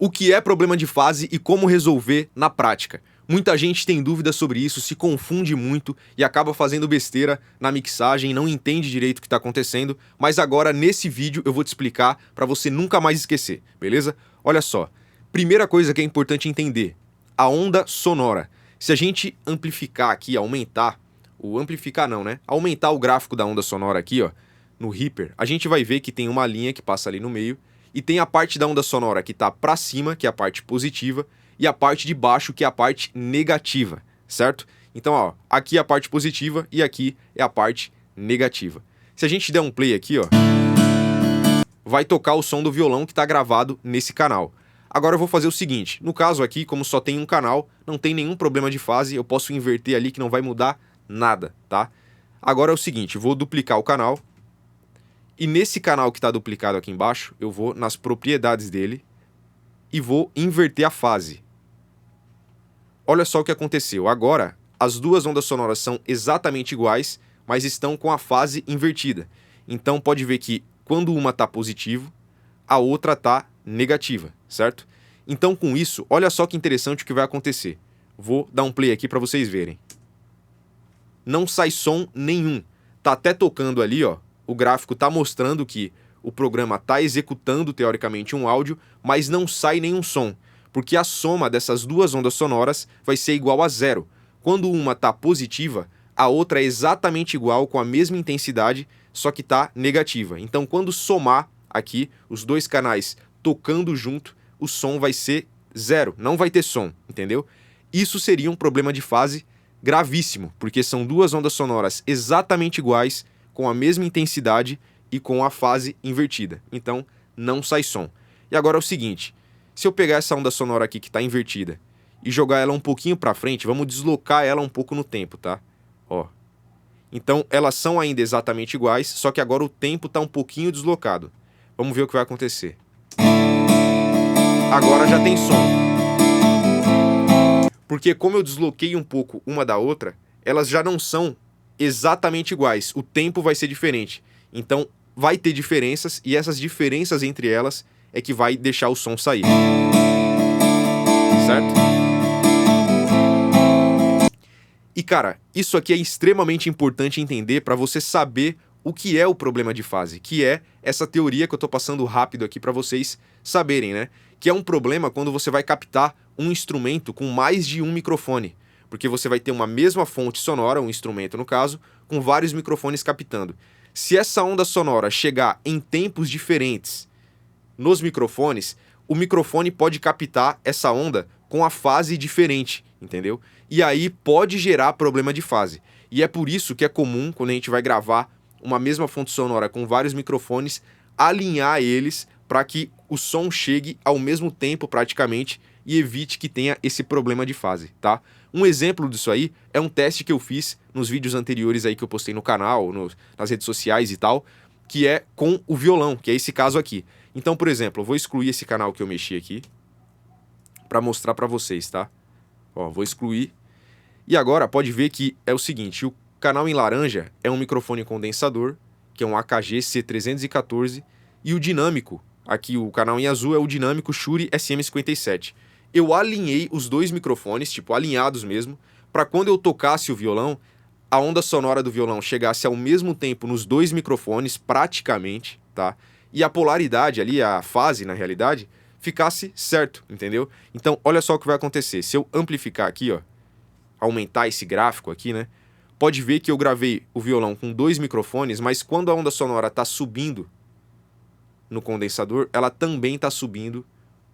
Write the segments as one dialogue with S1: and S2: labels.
S1: O que é problema de fase e como resolver na prática? Muita gente tem dúvidas sobre isso, se confunde muito e acaba fazendo besteira na mixagem, não entende direito o que está acontecendo, mas agora nesse vídeo eu vou te explicar para você nunca mais esquecer, beleza? Olha só, primeira coisa que é importante entender, a onda sonora. Se a gente amplificar aqui, aumentar o gráfico da onda sonora aqui, ó, no Reaper, a gente vai ver que tem uma linha que passa ali no meio, e tem a parte da onda sonora que está para cima, que é a parte positiva, e a parte de baixo, que é a parte negativa, certo? Então, ó, aqui é a parte positiva e aqui é a parte negativa. Se a gente der um play aqui, ó, vai tocar o som do violão que está gravado nesse canal. Agora eu vou fazer o seguinte, no caso aqui, como só tem um canal, não tem nenhum problema de fase, eu posso inverter ali que não vai mudar nada, tá? Agora é o seguinte, vou duplicar o canal, e nesse canal que está duplicado aqui embaixo, eu vou nas propriedades dele e vou inverter a fase. Olha só o que aconteceu. Agora, as duas ondas sonoras são exatamente iguais, mas estão com a fase invertida. Então pode ver que quando uma está positiva, a outra está negativa, certo? Então com isso, olha só que interessante o que vai acontecer. Vou dar um play aqui para vocês verem. Não sai som nenhum. Tá até tocando ali, ó. O gráfico está mostrando que o programa está executando, teoricamente, um áudio, mas não sai nenhum som, porque a soma dessas duas ondas sonoras vai ser igual a zero. Quando uma está positiva, a outra é exatamente igual, com a mesma intensidade, só que está negativa. Então, quando somar aqui, os dois canais tocando junto, o som vai ser zero, não vai ter som, entendeu? Isso seria um problema de fase gravíssimo, porque são duas ondas sonoras exatamente iguais, com a mesma intensidade e com a fase invertida. Então, não sai som. E agora é o seguinte, se eu pegar essa onda sonora aqui que está invertida e jogar ela um pouquinho para frente, vamos deslocar ela um pouco no tempo, tá? Ó. Então, elas são ainda exatamente iguais, só que agora o tempo está um pouquinho deslocado. Vamos ver o que vai acontecer. Agora já tem som. Porque como eu desloquei um pouco uma da outra, elas já não são exatamente iguais, o tempo vai ser diferente. Então vai ter diferenças e essas diferenças entre elas é que vai deixar o som sair. Certo? E cara, isso aqui é extremamente importante entender para você saber o que é o problema de fase, que é essa teoria que eu tô passando rápido aqui para vocês saberem, né? Que é um problema quando você vai captar um instrumento com mais de um microfone. Porque você vai ter uma mesma fonte sonora, um instrumento no caso, com vários microfones captando. Se essa onda sonora chegar em tempos diferentes nos microfones, o microfone pode captar essa onda com a fase diferente, entendeu? E aí pode gerar problema de fase. E é por isso que é comum, quando a gente vai gravar uma mesma fonte sonora com vários microfones, alinhar eles para que o som chegue ao mesmo tempo praticamente e evite que tenha esse problema de fase, tá? Um exemplo disso aí é um teste que eu fiz nos vídeos anteriores aí que eu postei no canal, nas redes sociais e tal, que é com o violão, que é esse caso aqui. Então, por exemplo, eu vou excluir esse canal que eu mexi aqui para mostrar para vocês, tá? Ó, vou excluir. E agora pode ver que é o seguinte, o canal em laranja é um microfone condensador, que é um AKG C314, e o dinâmico, aqui o canal em azul é o dinâmico Shure SM57. Eu alinhei os dois microfones, tipo, alinhados mesmo, para quando eu tocasse o violão, a onda sonora do violão chegasse ao mesmo tempo nos dois microfones, praticamente, tá? E a polaridade ali, a fase, na realidade, ficasse certo, entendeu? Então, olha só o que vai acontecer. Se eu amplificar aqui, ó, aumentar esse gráfico aqui, né? Pode ver que eu gravei o violão com dois microfones, mas quando a onda sonora está subindo no condensador, ela também está subindo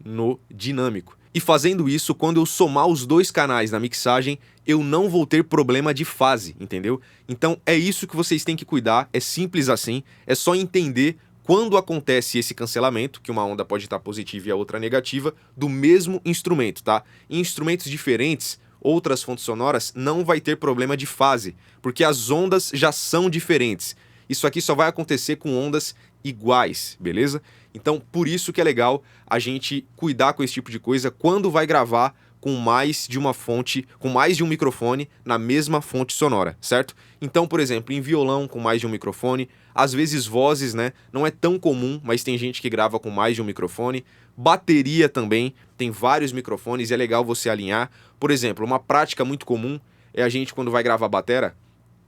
S1: no dinâmico. E fazendo isso, quando eu somar os dois canais na mixagem, eu não vou ter problema de fase, entendeu? Então é isso que vocês têm que cuidar, é simples assim, é só entender quando acontece esse cancelamento, que uma onda pode estar positiva e a outra negativa, do mesmo instrumento, tá? Em instrumentos diferentes, outras fontes sonoras, não vai ter problema de fase, porque as ondas já são diferentes. Isso aqui só vai acontecer com ondas iguais, beleza? Então, por isso que é legal a gente cuidar com esse tipo de coisa quando vai gravar com mais de uma fonte, com mais de um microfone na mesma fonte sonora, certo? Então, por exemplo, em violão com mais de um microfone, às vezes vozes, né? Não é tão comum, mas tem gente que grava com mais de um microfone. Bateria também, tem vários microfones e é legal você alinhar. Por exemplo, uma prática muito comum é a gente, quando vai gravar batera,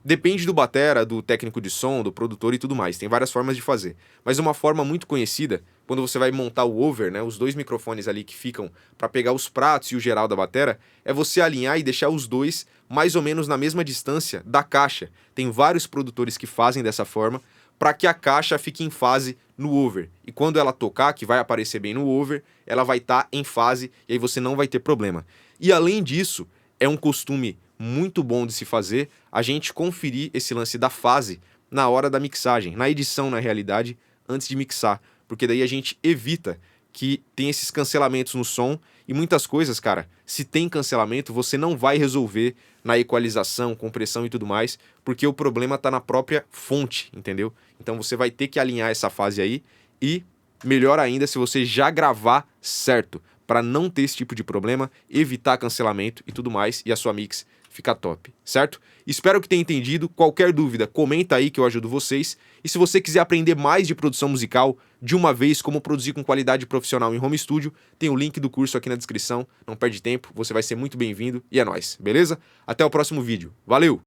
S1: depende do batera, do técnico de som, do produtor e tudo mais. Tem várias formas de fazer. Mas uma forma muito conhecida, quando você vai montar o over, né, os dois microfones ali que ficam para pegar os pratos e o geral da batera, é você alinhar e deixar os dois mais ou menos na mesma distância da caixa. Tem vários produtores que fazem dessa forma para que a caixa fique em fase no over. E quando ela tocar, que vai aparecer bem no over, ela vai estar em fase e aí você não vai ter problema. E além disso, é um costume muito bom de se fazer a gente conferir esse lance da fase na hora da mixagem, na edição, na realidade, antes de mixar, porque daí a gente evita que tem esses cancelamentos no som e muitas coisas, cara, se tem cancelamento, você não vai resolver na equalização, compressão e tudo mais, porque o problema tá na própria fonte, entendeu? Então você vai ter que alinhar essa fase aí e melhor ainda se você já gravar certo, para não ter esse tipo de problema, evitar cancelamento e tudo mais, e a sua mix fica top, certo? Espero que tenha entendido. Qualquer dúvida, comenta aí que eu ajudo vocês. E se você quiser aprender mais de produção musical de uma vez, como produzir com qualidade profissional em home studio, tem o link do curso aqui na descrição. Não perde tempo, você vai ser muito bem-vindo e é nóis, beleza? Até o próximo vídeo. Valeu!